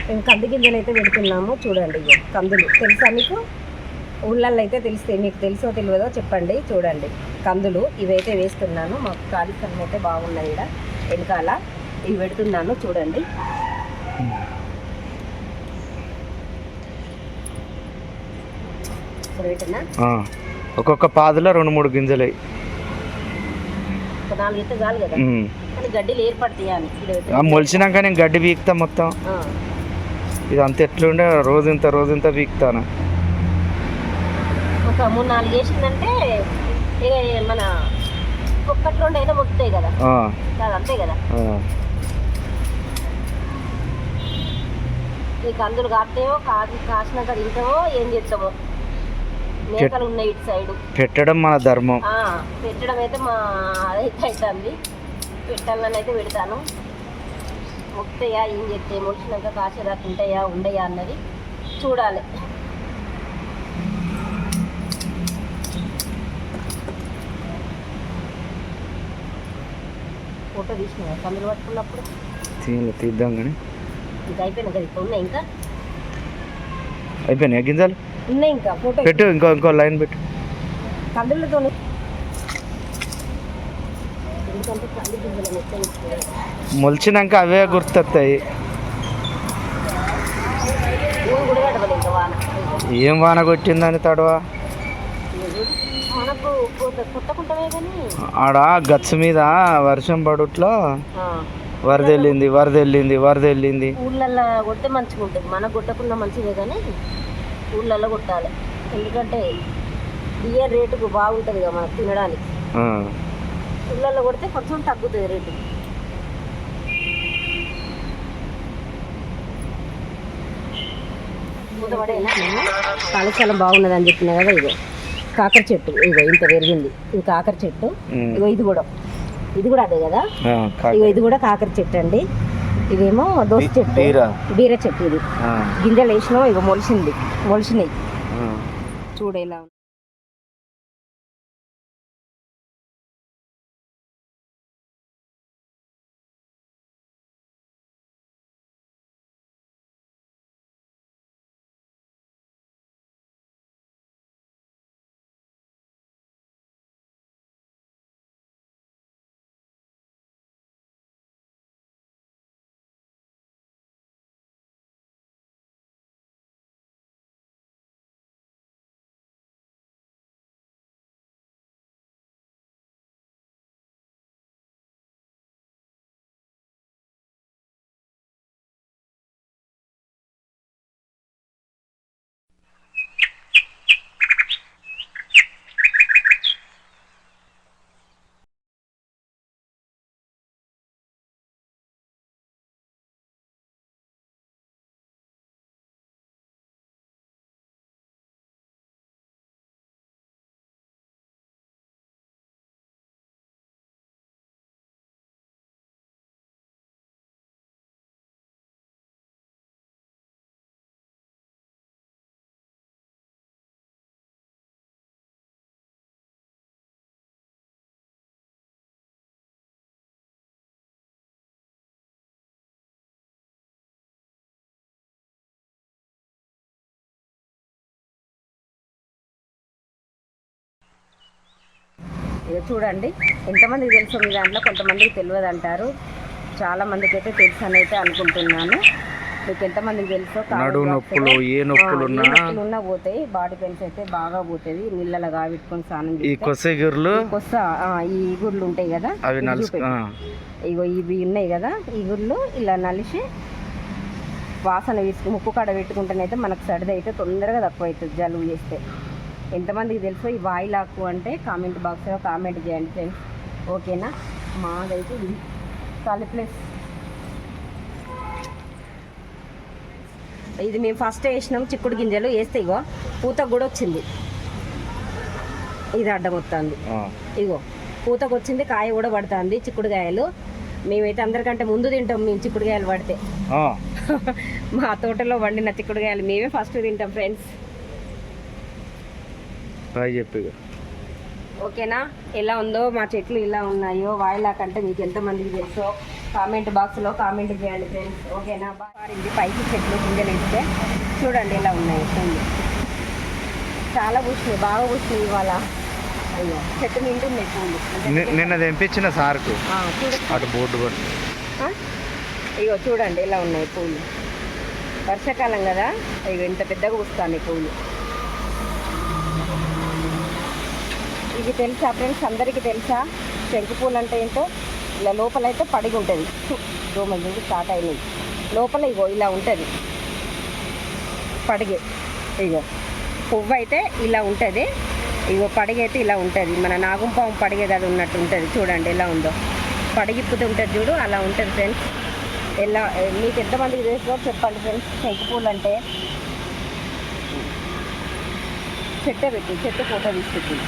మేము కంది గింజలు అయితే పెడుతున్నాము. చూడండి, ఇగో కందులు తెలుసా మీకు? ఊళ్ళల్లో అయితే తెలిస్తే, మీకు తెలుసో తెలియదో చెప్పండి. చూడండి కందులు ఇవైతే వేస్తున్నాను. మాకు ఖాళీ స్థలం అయితే బాగున్నది ఇక్కడ వెనకాల. ఇవి పెడుతున్నాను చూడండి. ఒక్కొక్క పాదులో 2-3 గింజలు, ఒక 4 ఎత్తు చాలు కదా. కానీ గడ్డిలు ఏర్పడతాయని మొలిచినాక నేను గడ్డి వీక్తా మొత్తం. ఇది అంత ఎట్లుండే రోజంత వీక్తాను. ఒక 3-4 వేసిందంటే మన ఒక్కటి 2 అయినా మొక్కుతాయి కదా, అంతే కదా. ఈ కందులు కాస్తాయో కాసినాక తింటామో ఏం చేస్తామో. మేకలు ఉన్నాయి ఇటు సైడు. పెట్టడం మన ధర్మం. పెట్టడం అయితే మా అదైతే అవుతుంది. పెట్టాలని అయితే పెడతాను. మొక్కుతాయా ఏం చెప్తే, మొలిచినాక కాసేదాకా ఉంటాయా ఉండయా అన్నది చూడాలి. ఫోటో తీసినా కందులు పట్టుకున్నప్పుడు తీద్దాం కానీ ఇంకా అయిపోయినా కదా. ఇప్పుడు ఉన్నాయి, ఇంకా అయిపోయినాయి గింజలు ఉన్నాయి. ఇంకా ఫోటో పెట్టు, ఇంకో లైన్ పెట్టు కందులతో. ఎందుకంటే కంది గింజలు మొలిచినాక అవే గుర్తొస్తాయి. ఏం వాన కొట్టిందని తడవా మనకు కొట్టకుంటమే కానీ ఆడ గచ్చు మీద వర్షం పడుట్లో వరదెళ్ళింది. ఊళ్ళల్లో కొడితే మంచిగా ఉంటుంది, మనకు కొట్టకుండా మంచిదే కానీ ఊళ్ళల్లో కొట్టాలి. ఎందుకంటే బియ్యం రేటుకు బాగుంటుంది కదా మనకు తినడానికి. ఊళ్ళల్లో కొడితే కొంచెం తగ్గుతుంది రేటు. కాళేశ్వరం బాగున్నది అని చెప్పినా కదా. ఇగో కాకర చెట్టు, ఇగో ఇంత పెరిగింది. ఇది కాకర చెట్టు. ఇగో ఇది కూడా అదే కదా. ఇగో ఇది కూడా కాకర చెట్టు అండి. ఇదేమో దోస చెట్టు, బీర చెట్టు. ఇది గింజలు వేసినాం, ఇగో మొలిచినాయి. చూడేలా చూడండి. ఎంతమందికి తెలుసు మీ దాంట్లో, కొంతమందికి తెలియదు అంటారు. చాలా మందికి అయితే తెలుసు అని అయితే అనుకుంటున్నాను. మీకు ఎంతమందికి తెలుసో. నొప్పులున్నా పోతాయి, బాడీ పెయిన్స్ అయితే బాగా పోతుంది. నీళ్ళలో కావిట్టుకొని స్నానం చేస్తే ఈ ఈగుర్లు ఉంటాయి కదా, ఇగో ఇవి ఉన్నాయి కదా, ఈగుర్లు ఇలా నలిసి వాసన ముక్కు కాడ పెట్టుకుంటేనైతే మనకు సర్ది అయితే తొందరగా తక్కువ అవుతుంది జలుబు చేస్తే. ఎంతమందికి తెలుసో ఈ వాయిలాకు అంటే కామెంట్ బాక్స్లో కామెంట్ చేయండి ఫ్రెండ్స్. ఓకేనా? మాదైతే ఇది ఖాళీ ప్లేస్. ఇది మేము ఫస్ట్ వేసినాం చిక్కుడు గింజలు. వేస్తే ఇగో పూతకు కూడా వచ్చింది. ఇది అడ్డం వస్తుంది. ఇగో పూతకు వచ్చింది, కాయ కూడా పడుతుంది. చిక్కుడుకాయలు మేమైతే అందరికంటే ముందు తింటాం. మేము చిక్కుడుకాయలు పడితే మా తోటలో వండిన చిక్కుడుకాయలు మేమే ఫస్ట్ తింటాం ఫ్రెండ్స్. ఓకేనా? ఎలా ఉందో మా చెట్లు ఇలా ఉన్నాయో వాయిలాకంటే మీకు ఎంతమందికి తెలుసో కామెంట్ బాక్స్లో కామెంట్ చేయండి ఫ్రెండ్స్. ఓకేనా? బాగా పైకి చెట్లు గింజలు ఇస్తే చూడండి ఎలా ఉన్నాయి పూలు. చాలా పూసినాయి, బాగా పూసినాయి ఇవాళ. అయ్యో చెట్టు నిండున్నాయి పూలు. నిన్న తెంపించిన సార్కు చూడండి అటు బోర్డు కూడా. ఇగో చూడండి ఎలా ఉన్నాయి పూలు. వర్షాకాలం కదా, ఇగో ఇంత పెద్దగా పూస్తాయి పూలు. ఇది తెలుసా ఫ్రెండ్స్, అందరికీ తెలుసా శంకు పూలు అంటే ఏంటో? ఇలా లోపలైతే పడిగి ఉంటుంది. దోమలు నుంచి స్టార్ట్ అయినాయి. లోపల ఇగో ఇలా ఉంటుంది పడిగే. ఇగో పువ్వు అయితే ఇలా ఉంటుంది, ఇగో పడిగైతే ఇలా ఉంటుంది. మన నాగుంపాము పడిగేది అది ఉన్నట్టు ఉంటుంది. చూడండి ఎలా ఉందో, పడిగిప్పుతూ ఉంటుంది చూడు, అలా ఉంటుంది ఫ్రెండ్స్. ఎలా మీకు ఎంతమందికి తెలుసో చెప్పండి ఫ్రెండ్స్. శంకు పూలు అంటే చెట్టు ఫోటో తీసుకుంటుంది.